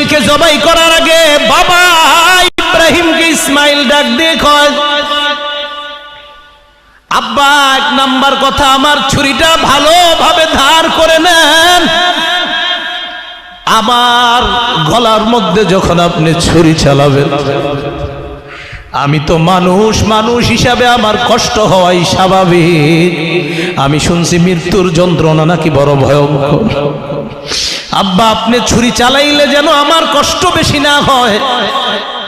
ইসমাইলকে জবাই করার আগে বাবা ইব্রাহিমকে ইসমাইল ডাক দিয়ে কয়, আব্বা এক নাম্বার কথা, আমার ছুরিটা ভালোভাবে ধার করে নেন। আমার গলার মধ্যে যখন আপনি ছুরি চালাবেন, আমি তো মানুষ, মানুষ হিসাবে আমার কষ্ট হওয়াই স্বাভাবিক। আমি শুনছি মৃত্যুর যন্ত্রণা নাকি বড় ভয়ঙ্কর। আব্বা আপনি ছুরি চালাইলে যেন আমার কষ্ট বেশি না হয়,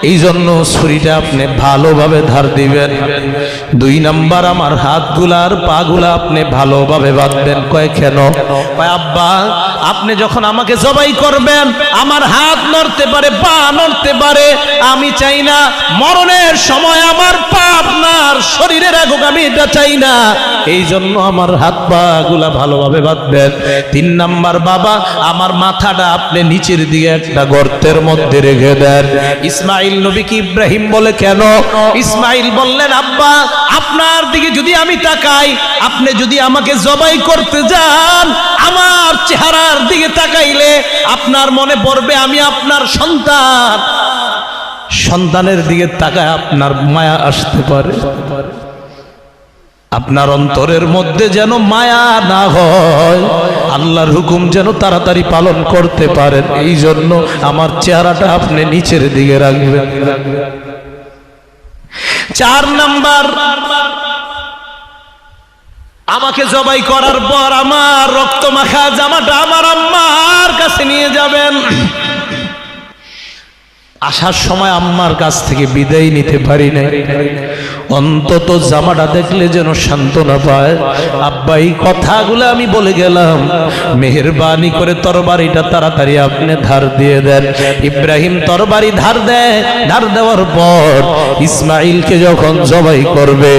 এই জন্য ছুরিটা আপনি ভালোভাবে ধার দিবেন। 2 নাম্বার, আমার হাতগুলা আর পাগুলা আপনি ভালোভাবে বাঁধবেন। কয় কেন? কয় আব্বা আপনি যখন আমাকে জবাই করবেন, আমার হাত নড়তে পারে, পা নড়তে পারে, আমি চাই না মরণের সময় আমার পা আপনার শরীরে রাখুক, আমি এটা চাই না। এই জন্য আমার হাত পা গুলা ভালোভাবে বাঁধবেন। 3 নাম্বার, বাবা আমার মাথাটা আপনি নিচের দিকে একটা গর্তের মধ্যে রেখে দেন। ইসমাইল নবীকে ইব্রাহিম বলে কেন? ইসমাইল বললেন, আব্বা আপনার দিকে যদি আমি তাকাই, আপনি যদি আমাকে জবাই করতে যান, আমার চেহারার দিকে তাকাইলে আপনার মনে পড়বে আমি আপনার সন্তান। সন্তানের দিকে তাকায় আপনার মায়া আসতে পারে। আপনার অন্তরের মধ্যে যেন মায়া না হয়, আল্লাহর হুকুম যেন তাড়াতাড়ি পালন করতে পারেন, এই জন্য আমার চেহারাটা আপনি নিচের দিকে রাখবেন। 4 নাম্বার, আমাকে জবাই করার পর আমার রক্ত মাখা জামাটা আমার আম্মার কাছে নিয়ে যাবেন। আসার সময় আম্মার কাছ থেকে বিদায় নিতে পারি নাই, অন্তত জামাটা দেখলে যেন সান্ত্বনা পায়। আব্বা এই কথাগুলো আমি বলে গেলাম, মেহেরবানি করে তরবারিটা তাড়াতাড়ি আপনি ধার দিয়ে দেন। ইব্রাহিম তরবারি ধার দেয়। ধার দেওয়ার পর ইসমাইলকে যখন জবাই করবে,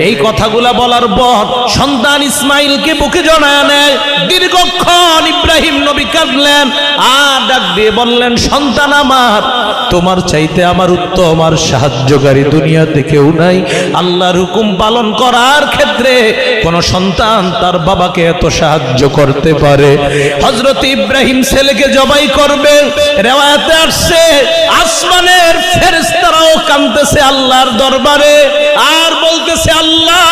এই কথাগুলা বলার পর সন্তান ইসমাইলকে বুকে জড়ায় নেয়। দীর্ঘক্ষণ ইব্রাহিম নবী কাঁদলেন, আর ডাক দিয়ে বললেন, সন্তান আমার, তোমার চাইতে আমার উত্তম আর সাহায্যকারী দুনিয়াতে কেউ নাই। আল্লাহর হুকুম পালন করার ক্ষেত্রে কোন সন্তান তার বাবাকে এত সাহায্য করতে পারে? হযরত ইব্রাহিম ছেলেকে জবাই করবে, রিওয়ায়াতে আসছে আসমানের ফেরেশতারাও কাঁদতেছে আল্লাহর দরবারে, আর বলতেছে, আল্লাহ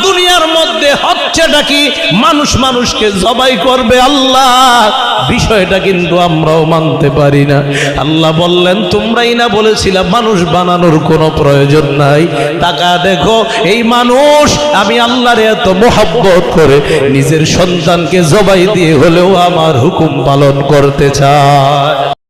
দুনিয়ার মধ্যে হচ্ছেটা কি? মানুষ মানুষকে জবাই করবে, আল্লাহ বিষয়টা কিন্তু আমরাও মানতে পারি না। আল্লাহ বললেন, তোমরাই না বলেছিলা মানুষ বানানোর কোনো প্রয়োজন নাই? টাকা দেখো, এই মানুষ আমি আল্লাহর এত মহব্বত করে নিজের সন্তানকে জবাই দিয়ে হলেও আমার হুকুম পালন করতে চায়।